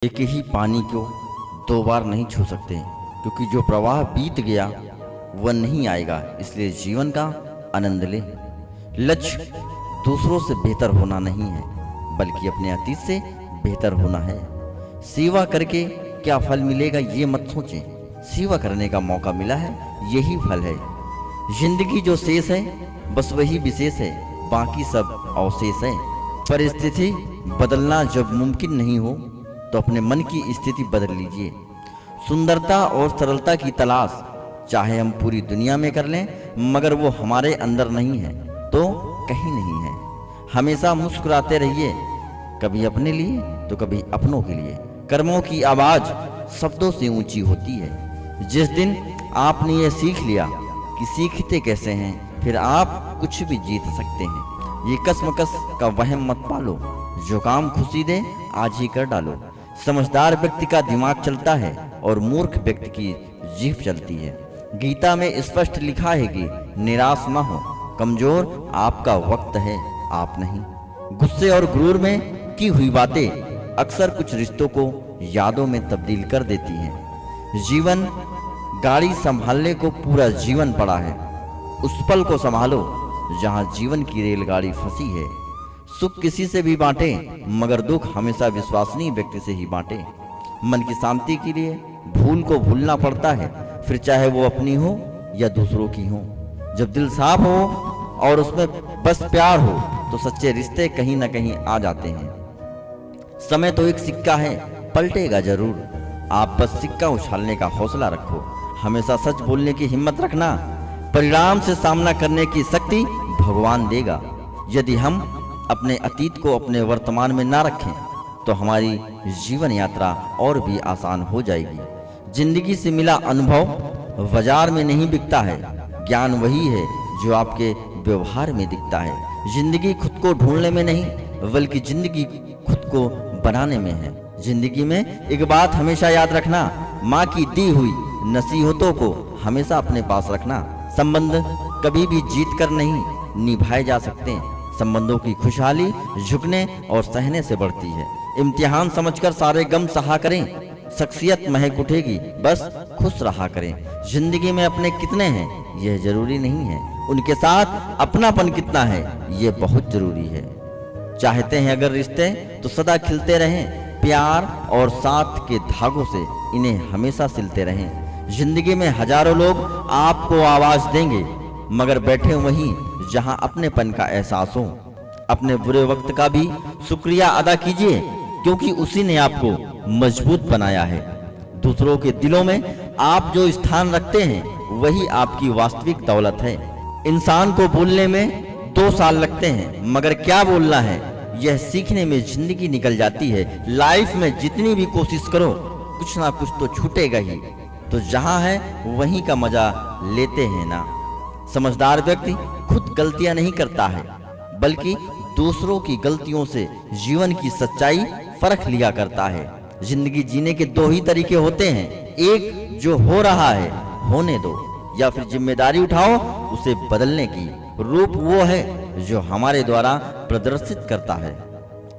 एक ही पानी को दो बार नहीं छू सकते, क्योंकि जो प्रवाह बीत गया वह नहीं आएगा। इसलिए जीवन का आनंद ले। लक्ष्य दूसरों से बेहतर होना नहीं है, बल्कि अपने अतीत से बेहतर होना है। सेवा करके क्या फल मिलेगा ये मत सोचें। सेवा करने का मौका मिला है, यही फल है। जिंदगी जो शेष है बस वही विशेष है, बाकी सब अवशेष है। परिस्थिति बदलना जब मुमकिन नहीं हो तो अपने मन की स्थिति बदल लीजिए। सुंदरता और सरलता की तलाश चाहे हम पूरी दुनिया में कर लें, मगर वो हमारे अंदर नहीं है तो कहीं नहीं है। हमेशा मुस्कुराते रहिए, कभी अपने लिए तो कभी अपनों के लिए। कर्मों की आवाज शब्दों से ऊंची होती है। जिस दिन आपने ये सीख लिया कि सीखते कैसे हैं, फिर आप कुछ भी जीत सकते हैं। ये कसमकस का वहम मत पालो, जो काम खुशी दे आज ही कर डालो। समझदार व्यक्ति का दिमाग चलता है और मूर्ख व्यक्ति की जीभ चलती है। गीता में स्पष्ट लिखा है कि निराश न हो, कमजोर आपका वक्त है, आप नहीं। गुस्से और गुरूर में की हुई बातें अक्सर कुछ रिश्तों को यादों में तब्दील कर देती हैं। जीवन गाड़ी संभालने को पूरा जीवन पड़ा है, उस पल को संभालो जहां जीवन की रेलगाड़ी फंसी है। सुख किसी से भी बांटे, मगर दुख हमेशा विश्वसनीय व्यक्ति से ही बांटे। मन की शांति के लिए भूल को भूलना पड़ता है, फिर चाहे वो अपनी हो या दूसरों की हो। जब दिल साफ हो और उसमें बस प्यार हो तो सच्चे रिश्ते कहीं ना कहीं आ जाते हैं। समय तो एक सिक्का है, पलटेगा जरूर। आप बस सिक्का उछालने का हौसला रखो। हमेशा सच बोलने की हिम्मत रखना। परिणाम से सामना करने की शक्ति भगवान देगा। यदि हम अपने अतीत को अपने वर्तमान में ना रखें तो हमारी जीवन यात्रा और भी आसान हो जाएगी। जिंदगी से मिला अनुभव बाजार में नहीं बिकता है, ज्ञान वही है जो आपके व्यवहार में दिखता है। जिंदगी खुद को ढूंढने में नहीं, बल्कि जिंदगी खुद को बनाने में है। जिंदगी में एक बात हमेशा याद रखना, माँ की दी हुई नसीहतों को हमेशा अपने पास रखना। संबंध कभी भी जीत कर नहीं निभाए जा सकते। संबंधों की खुशहाली झुकने और सहने से बढ़ती है। इम्तिहान समझकर सारे गम सहा करें, शख्सियत महक उठेगी, बस खुश रहा करें। जिंदगी में अपने कितने हैं यह जरूरी नहीं है, उनके साथ अपनापन कितना है यह बहुत जरूरी है। चाहते हैं अगर रिश्ते तो सदा खिलते रहें, प्यार और साथ के धागों से इन्हें हमेशा सिलते रहें। जिंदगी में हजारों लोग आपको आवाज देंगे, मगर बैठे वहीं जहां अपनेपन का एहसास हो। अपने बुरे वक्त का भी शुक्रिया अदा कीजिए, क्योंकि उसी ने आपको मजबूत बनाया है। दूसरों के दिलों में आप जो स्थान रखते हैं वही आपकी वास्तविक दौलत है। इंसान को बोलने में 2 साल लगते हैं, मगर क्या बोलना है यह सीखने में जिंदगी निकल जाती है। लाइफ में जितनी भी कोशिश करो कुछ ना कुछ तो छूटेगा ही, तो जहां है वहीं का मजा लेते हैं ना। समझदार व्यक्ति खुद गलतियां नहीं करता है, बल्कि दूसरों की गलतियों से जीवन की सच्चाई परख लिया करता है। जिंदगी जीने के 2 ही तरीके होते हैं, एक जो हो रहा है होने दो, या फिर जिम्मेदारी उठाओ उसे बदलने की। रूप वो है जो हमारे द्वारा प्रदर्शित करता है,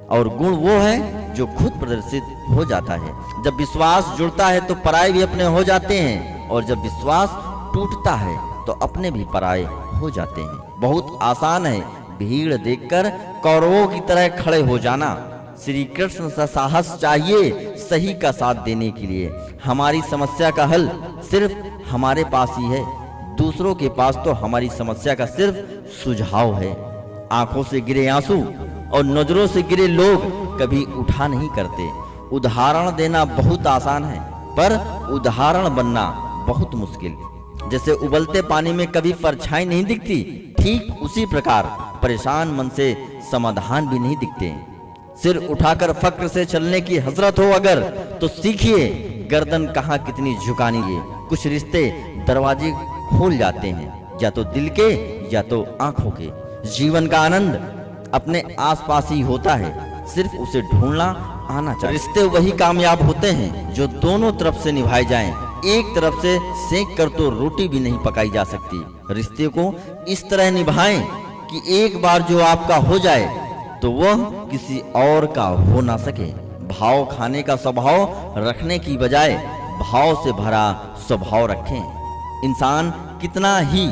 और गुण वो है जो खुद प्रदर्शित हो जाता है। जब विश्वास जुड़ता है तो पराये भी अपने हो जाते हैं, और जब विश्वास टूटता है तो अपने भी पराये हो जाते हैं। बहुत आसान है भीड़ देखकर कौरवों की तरह खड़े हो जाना। श्री कृष्ण सा साहस चाहिए सही का साथ देने के लिए। हमारी समस्या का हल सिर्फ हमारे पास ही है, दूसरों के पास तो हमारी समस्या का सिर्फ सुझाव है। आंखों से गिरे आंसू और नजरों से गिरे लोग कभी उठा नहीं करते। उदाहरण देना बहुत आसान है, पर उदाहरण बनना बहुत मुश्किल। जैसे उबलते पानी में कभी परछाई नहीं दिखती, ठीक उसी प्रकार परेशान मन से समाधान भी नहीं दिखते। सिर उठाकर फक्र से चलने की हसरत हो अगर, तो सीखिए गर्दन कहाँ कितनी झुकानी है। कुछ रिश्ते दरवाजे खोल जाते हैं, या तो दिल के या तो आंखों के। जीवन का आनंद अपने आसपास ही होता है, सिर्फ उसे ढूंढना आना चाहिए। रिश्ते वही कामयाब होते हैं जो दोनों तरफ से निभाए जाएं। एक तरफ से सेंक कर तो रोटी भी नहीं पकाई जा सकती। रिश्ते को इस तरह निभाएं कि एक बार जो आपका हो जाए तो वह किसी और का हो ना सके। भाव खाने का स्वभाव रखने की बजाय भाव से भरा स्वभाव रखें। इंसान कितना ही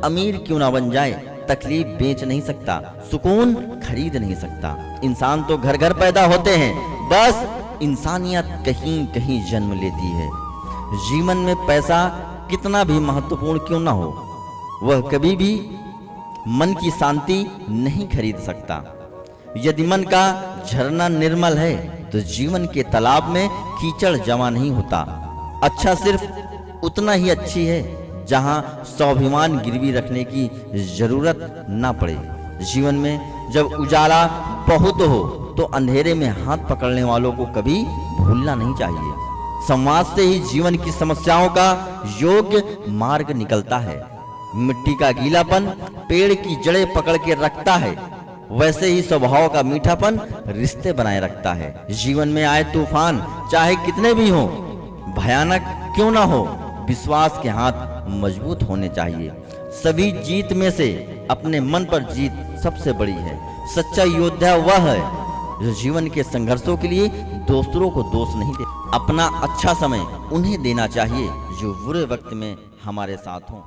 अमीर क्यों ना बन जाए, तकलीफ बेच नहीं सकता, सुकून खरीद नहीं सकता। इंसान तो घर घर पैदा होते हैं, बस इंसानियत कहीं कहीं जन्म लेती है। जीवन में पैसा कितना भी महत्वपूर्ण क्यों ना हो, वह कभी भी मन की शांति नहीं खरीद सकता। यदि मन का झरना निर्मल है तो जीवन के तालाब में कीचड़ जमा नहीं होता। अच्छा सिर्फ उतना ही अच्छी है जहां स्वाभिमान गिरवी रखने की जरूरत ना पड़े। जीवन में जब उजाला बहुत हो तो अंधेरे में हाथ पकड़ने वालों को कभी भूलना नहीं चाहिए। संवाद से ही जीवन की समस्याओं का योग्य मार्ग निकलता है। मिट्टी का गीलापन पेड़ की जड़ें पकड़ के रखता है, वैसे ही स्वभाव का मीठापन रिश्ते बनाए रखता है। जीवन में आए तूफान चाहे कितने भी हों, भयानक क्यों ना हो, विश्वास के हाथ मजबूत होने चाहिए। सभी जीत में से अपने मन पर जीत सबसे बड़ी है। सच्चा योद्धा वह है जो जीवन के संघर्षों के लिए दूसरों को दोष नहीं दे। अपना अच्छा समय उन्हें देना चाहिए जो बुरे वक्त में हमारे साथ हों।